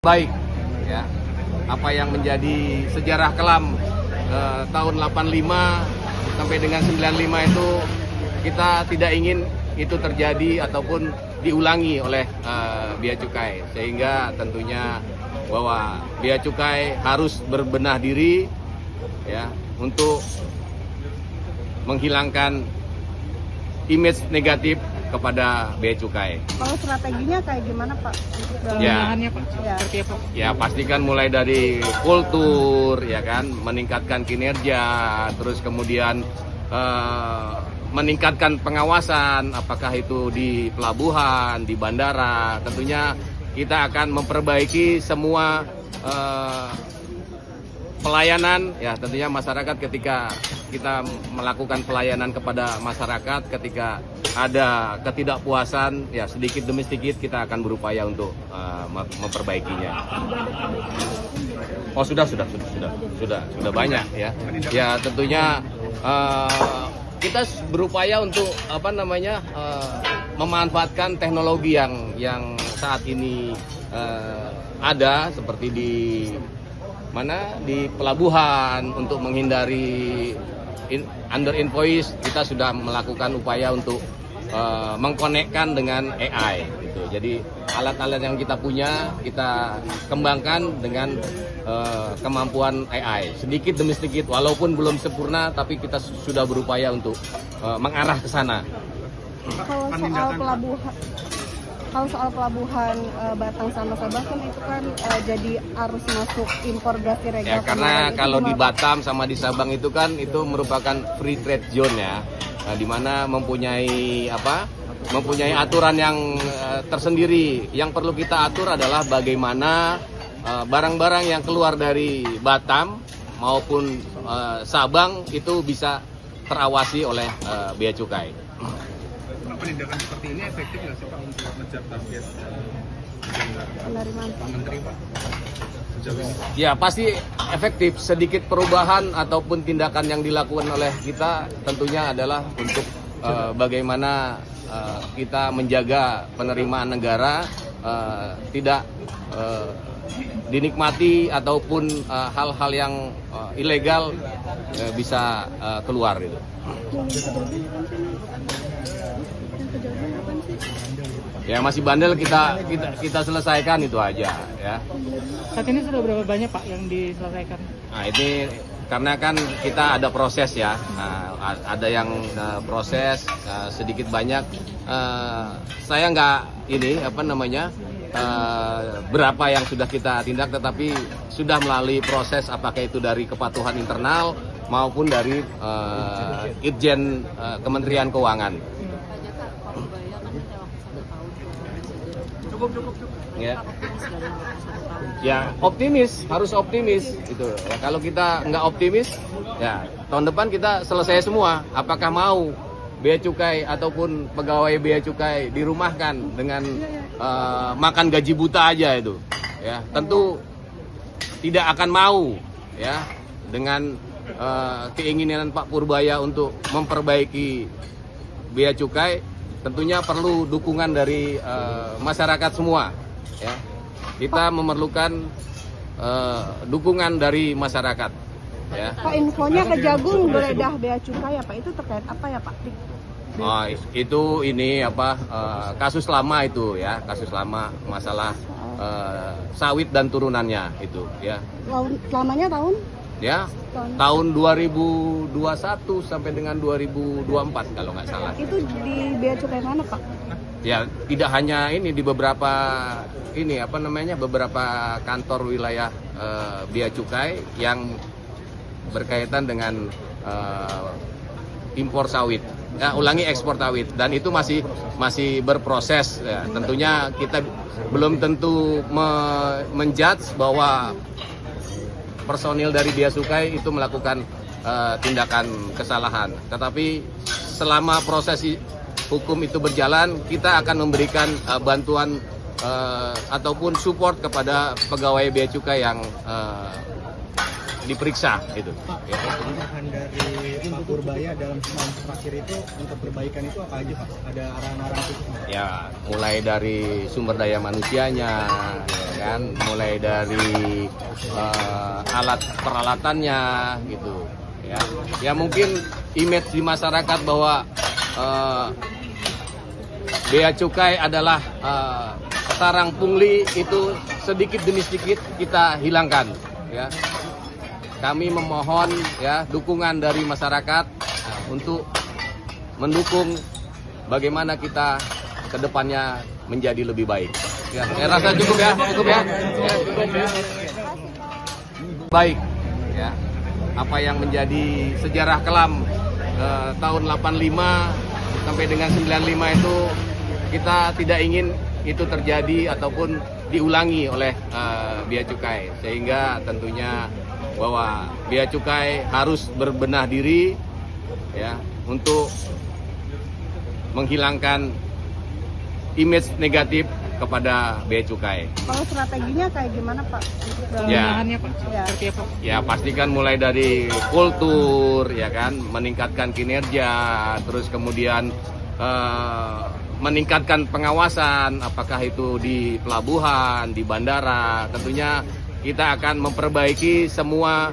Baik ya, apa yang menjadi sejarah kelam tahun 85 sampai dengan 95 itu kita tidak ingin itu terjadi ataupun diulangi oleh Bea Cukai, sehingga tentunya bahwa Bea Cukai harus berbenah diri ya untuk menghilangkan image negatif kepada Bea Cukai. Kalau strateginya kayak gimana Pak? Ya, Pak? Ya. Seperti apa? ya pastikan mulai dari kultur, ya kan, meningkatkan kinerja, terus kemudian meningkatkan pengawasan, apakah itu di pelabuhan, di bandara. Tentunya kita akan memperbaiki semua pelayanan, ya tentunya masyarakat ketika kita melakukan pelayanan kepada masyarakat, ketika ada ketidakpuasan, ya sedikit demi sedikit kita akan berupaya untuk memperbaikinya. Oh sudah banyak ya. Ya tentunya kita berupaya untuk memanfaatkan teknologi yang saat ini ada, seperti di pelabuhan untuk menghindari under invoice. Kita sudah melakukan upaya untuk mengkonekkan dengan AI gitu. Jadi alat-alat yang kita punya kita kembangkan dengan kemampuan AI sedikit demi sedikit, walaupun belum sempurna tapi kita sudah berupaya untuk mengarah ke sana. Kalau soal pelabuhan Batang sama Sabang kan itu kan jadi arus masuk impor gas ilegal. Ya, karena kalau di Batam sama di Sabang itu kan itu merupakan free trade zone ya, di mana mempunyai aturan yang tersendiri. Yang perlu kita atur adalah bagaimana barang-barang yang keluar dari Batam maupun Sabang itu bisa terawasi oleh Bea Cukai. Penindakan seperti ini efektif nggak sih Pak untuk mengejar target penerimaan Menteri Pak? Ya pasti efektif. Sedikit perubahan ataupun tindakan yang dilakukan oleh kita tentunya adalah untuk bagaimana kita menjaga penerimaan negara tidak dinikmati ataupun hal-hal yang ilegal bisa keluar gitu. Ya masih bandel kita selesaikan itu aja ya. Saat ini sudah berapa banyak Pak yang diselesaikan? Nah ini karena kan kita ada proses ya, ada yang proses sedikit banyak. Saya nggak berapa yang sudah kita tindak, tetapi sudah melalui proses, apakah itu dari kepatuhan internal maupun dari Itjen Kementerian Keuangan. Ya optimis, harus optimis itu ya. Kalau kita nggak optimis ya tahun depan kita selesai semua. Apakah mau Bea Cukai ataupun pegawai Bea Cukai dirumahkan dengan makan gaji buta aja itu ya, tentu tidak akan mau ya, dengan keinginan Pak Purbaya untuk memperbaiki Bea Cukai. Tentunya perlu dukungan dari masyarakat semua ya. Kita memerlukan dukungan dari masyarakat ya. Pak, infonya Kejagung geledah Bea Cukai ya Pak, itu terkait apa ya Pak? Oh, itu kasus lama itu ya, kasus lama masalah sawit dan turunannya itu ya. Lamanya tahun? Ya, tahun 2021 sampai dengan 2024 kalau nggak salah. Itu di Bea Cukai mana Pak? Ya, tidak hanya ini, di beberapa beberapa kantor wilayah Bea Cukai yang berkaitan dengan impor sawit. Ya, ekspor sawit, dan itu masih berproses ya. Tentunya kita belum tentu menjudge bahwa personil dari Bea Cukai itu melakukan tindakan kesalahan. Tetapi selama proses hukum itu berjalan, kita akan memberikan bantuan ataupun support kepada pegawai Bea Cukai yang diperiksa itu. Ya. Arahan dari Pak Purbaya dalam setahun terakhir itu untuk perbaikan itu apa aja Pak? Ada arahan-arahan khusus nggak? Ya, mulai dari sumber daya manusianya, ya kan, mulai dari alat peralatannya gitu. Ya mungkin image di masyarakat bahwa bea cukai adalah sarang pungli itu sedikit demi sedikit kita hilangkan. Ya, kami memohon ya dukungan dari masyarakat untuk mendukung bagaimana kita kedepannya menjadi lebih baik. Ya, saya rasa cukup ya. Ya, cukup ya. Baik, ya. Apa yang menjadi sejarah kelam tahun 85 sampai dengan 95 itu kita tidak ingin itu terjadi ataupun diulangi oleh bea cukai, sehingga tentunya bahwa bea cukai harus berbenah diri ya untuk menghilangkan image negatif kepada bea cukai. Kalau strateginya kayak gimana Pak? Ya. Pemenahannya Pak, Ya. seperti apa? Ya pastikan mulai dari kultur ya kan, meningkatkan kinerja, terus kemudian meningkatkan pengawasan, apakah itu di pelabuhan, di bandara. Tentunya kita akan memperbaiki semua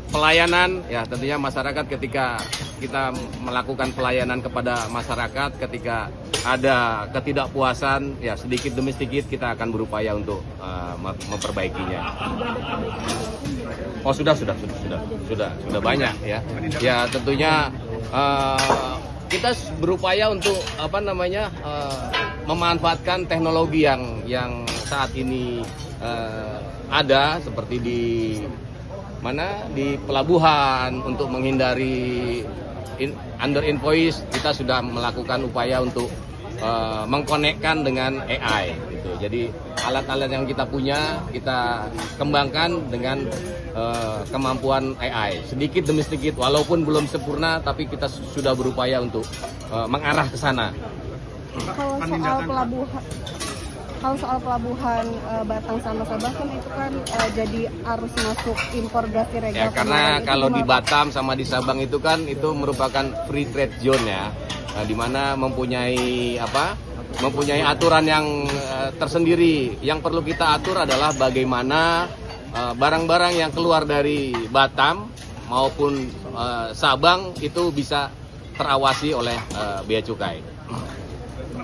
pelayanan, ya tentunya masyarakat ketika kita melakukan pelayanan kepada masyarakat, ketika ada ketidakpuasan, ya sedikit demi sedikit kita akan berupaya untuk memperbaikinya. Oh sudah banyak ya. Ya tentunya kita berupaya untuk memanfaatkan teknologi yang saat ini ada, seperti di pelabuhan untuk menghindari under invoice. Kita sudah melakukan upaya untuk mengkonekkan dengan AI gitu. Jadi alat-alat yang kita punya kita kembangkan dengan kemampuan AI sedikit demi sedikit, walaupun belum sempurna tapi kita sudah berupaya untuk mengarah ke sana. Kalau soal pelabuhan Batang sama Sabah kan itu kan jadi arus masuk impor gas ilegal. Ya, karena kalau di Batam sama di Sabang itu kan itu merupakan free trade zone ya, di mana mempunyai aturan yang tersendiri. Yang perlu kita atur adalah bagaimana barang-barang yang keluar dari Batam maupun Sabang itu bisa terawasi oleh bea cukai.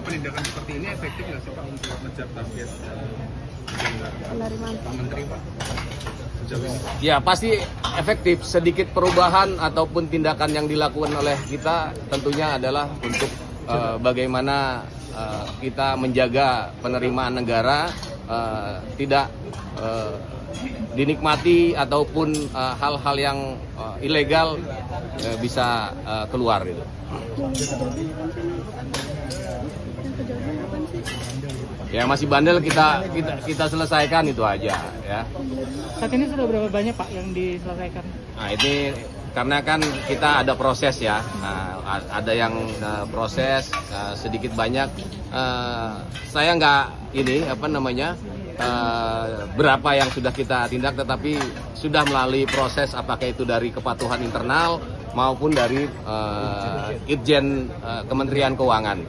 Penindakan seperti ini efektif nggak sih Pak untuk mengejar target penerimaan Menteri Pak? Sejauh ini. Ya pasti efektif. Sedikit perubahan ataupun tindakan yang dilakukan oleh kita tentunya adalah untuk bagaimana kita menjaga penerimaan negara tidak dinikmati ataupun hal-hal yang ilegal bisa keluar gitu. Ya masih bandel kita selesaikan itu aja ya. Saat ini sudah berapa banyak Pak yang diselesaikan? Nah ini karena kan kita ada proses ya, ada yang proses sedikit banyak. Saya nggak berapa yang sudah kita tindak, tetapi sudah melalui proses apakah itu dari kepatuhan internal maupun dari Itjen Kementerian Keuangan.